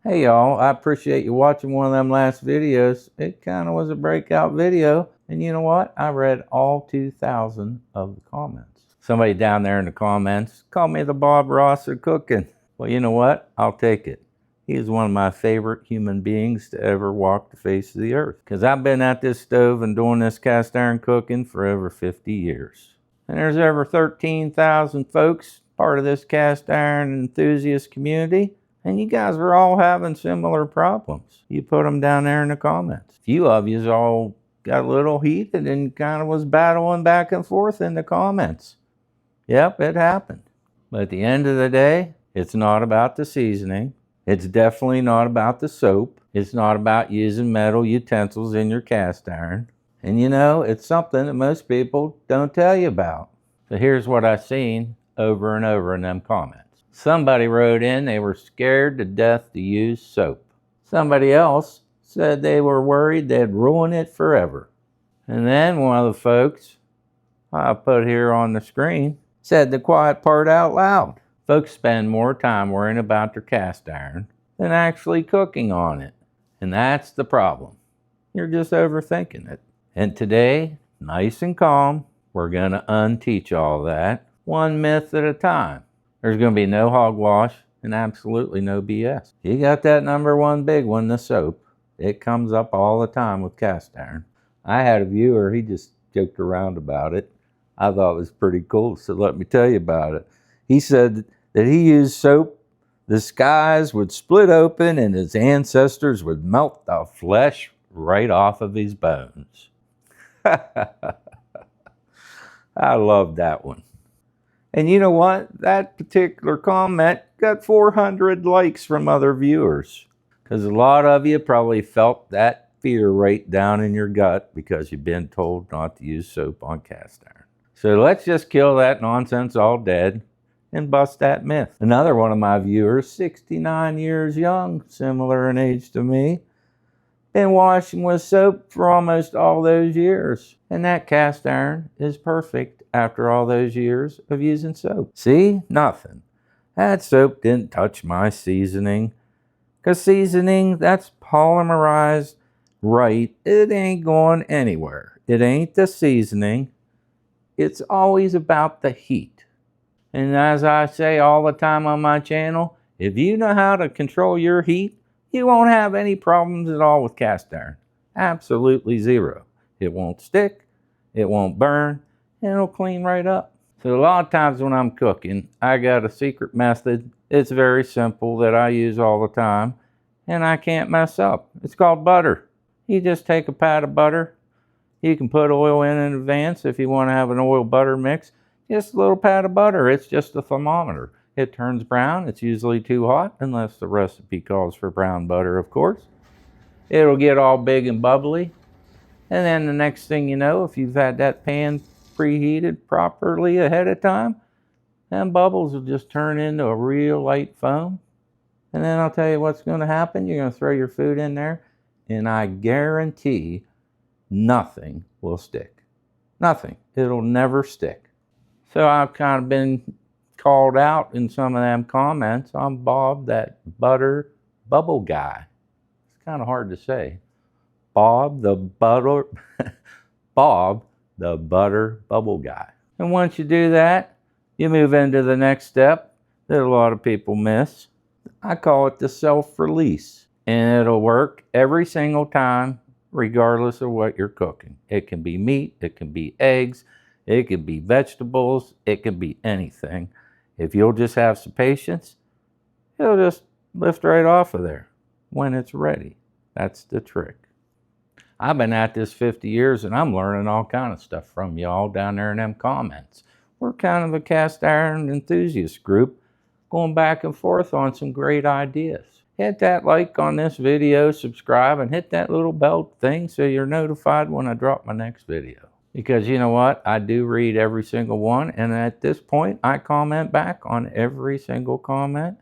Hey y'all, I appreciate you watching one of them last videos. It kind of was a breakout video. And you know what? I read all 2,000 of the comments. Somebody down there in the comments called me the Bob Ross of cooking. Well, you know what? I'll take it. He is one of my favorite human beings to ever walk the face of the earth. Because I've been at this stove and doing this cast iron cooking for over 50 years. And there's over 13,000 folks part of this cast iron enthusiast community. And you guys are all having similar problems. You put them down there in the comments. A few of you all got a little heated and kind of was battling back and forth in the comments. Yep, it happened. But at the end of the day, it's not about the seasoning. It's definitely not about the soap. It's not about using metal utensils in your cast iron. And you know, it's something that most people don't tell you about. So here's what I've seen over and over in them comments. Somebody wrote in they were scared to death to use soap. Somebody else said they were worried they'd ruin it forever. And then one of the folks I put here on the screen said the quiet part out loud. Folks spend more time worrying about their cast iron than actually cooking on it. And that's the problem. You're just overthinking it. And today, nice and calm, we're going to unteach all that, one myth at a time. There's going to be no hogwash and absolutely no BS. You got that number one big one, the soap. It comes up all the time with cast iron. I had a viewer, he just joked around about it. I thought it was pretty cool, so let me tell you about it. He said that he used soap, the skies would split open and his ancestors would melt the flesh right off of his bones. I love that one. And you know what? That particular comment got 400 likes from other viewers. Because a lot of you probably felt that fear right down in your gut because you've been told not to use soap on cast iron. So let's just kill that nonsense all dead and bust that myth. Another one of my viewers, 69 years young, similar in age to me, been washing with soap for almost all those years. And that cast iron is perfect after all those years of using soap. See? Nothing. That soap didn't touch my seasoning. Because seasoning, that's polymerized right. It ain't going anywhere. It ain't the seasoning. It's always about the heat. And as I say all the time on my channel, if you know how to control your heat, you won't have any problems at all with cast iron. Absolutely zero. It won't stick, it won't burn, and it'll clean right up. So a lot of times when I'm cooking, I got a secret method. It's very simple that I use all the time, and I can't mess up. It's called butter. You just take a pat of butter. You can put oil in advance if you want to have an oil butter mix. Just a little pat of butter. It's just a thermometer. It turns brown. It's usually too hot, unless the recipe calls for brown butter, of course. It'll get all big and bubbly. And then the next thing you know, if you've had that pan preheated properly ahead of time, then bubbles will just turn into a real light foam. And then I'll tell you what's going to happen. You're going to throw your food in there, and I guarantee nothing will stick. Nothing. It'll never stick. So I've kind of been called out in some of them comments. I'm Bob, that butter bubble guy. It's kind of hard to say. Bob the butter bubble guy. And once you do that, you move into the next step that a lot of people miss. I call it the self-release. And it'll work every single time, regardless of what you're cooking. It can be meat, it can be eggs, it can be vegetables, it can be anything. If you'll just have some patience, it'll just lift right off of there when it's ready. That's the trick. I've been at this 50 years and I'm learning all kind of stuff from y'all down there in them comments. We're kind of a cast iron enthusiast group going back and forth on some great ideas. Hit that like on this video, subscribe, and hit that little bell thing so you're notified when I drop my next video. Because you know what? I do read every single one, and at this point, I comment back on every single comment,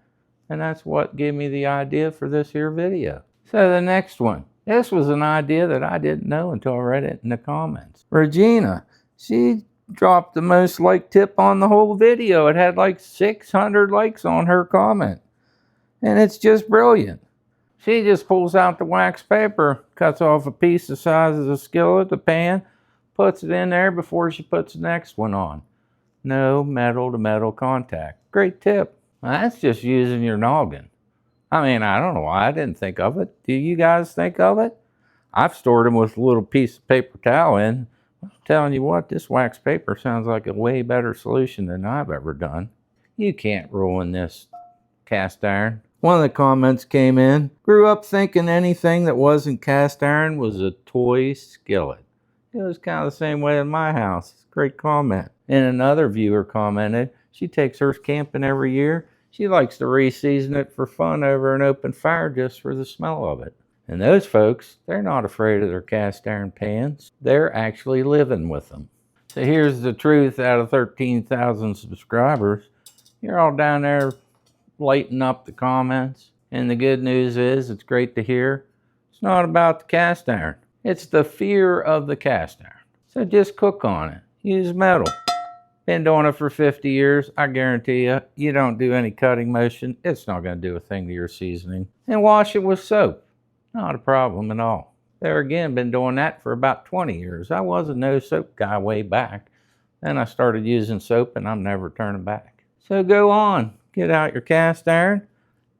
and that's what gave me the idea for this here video. So the next one. This was an idea that I didn't know until I read it in the comments. Regina, she dropped the most liked tip on the whole video. It had like 600 likes on her comment. And it's just brilliant. She just pulls out the wax paper, cuts off a piece the size of the skillet, the pan, puts it in there before she puts the next one on. No metal to metal contact. Great tip. Now, that's just using your noggin. I mean, I don't know why I didn't think of it. Do you guys think of it? I've stored them with a little piece of paper towel in. I'm telling you what, this wax paper sounds like a way better solution than I've ever done. You can't ruin this cast iron. One of the comments came in, grew up thinking anything that wasn't cast iron was a toy skillet. It was kind of the same way in my house. Great comment. And another viewer commented, she takes hers camping every year. She likes to re-season it for fun over an open fire just for the smell of it. And those folks, they're not afraid of their cast iron pans. They're actually living with them. So here's the truth out of 13,000 subscribers. You're all down there lighting up the comments. And the good news is, it's great to hear, it's not about the cast iron. It's the fear of the cast iron. So just cook on it. Use metal. Been doing it for 50 years. I guarantee you, you don't do any cutting motion, it's not going to do a thing to your seasoning. And wash it with soap. Not a problem at all. There again, been doing that for about 20 years. I was a no soap guy way back. Then I started using soap and I'm never turning back. So go on, get out your cast iron.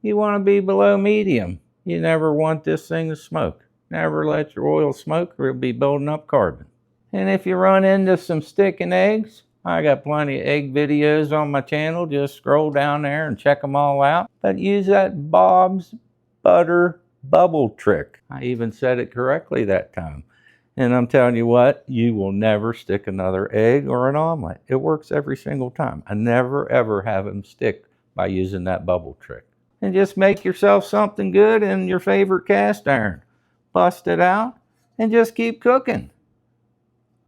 You want to be below medium. You never want this thing to smoke. Never let your oil smoke or it'll be building up carbon. And if you run into some sticking eggs, I got plenty of egg videos on my channel. Just scroll down there and check them all out. But use that Bob's butter bubble trick. I even said it correctly that time. And I'm telling you what, you will never stick another egg or an omelet. It works every single time. I never ever have them stick by using that bubble trick. And just make yourself something good in your favorite cast iron. Bust it out and just keep cooking.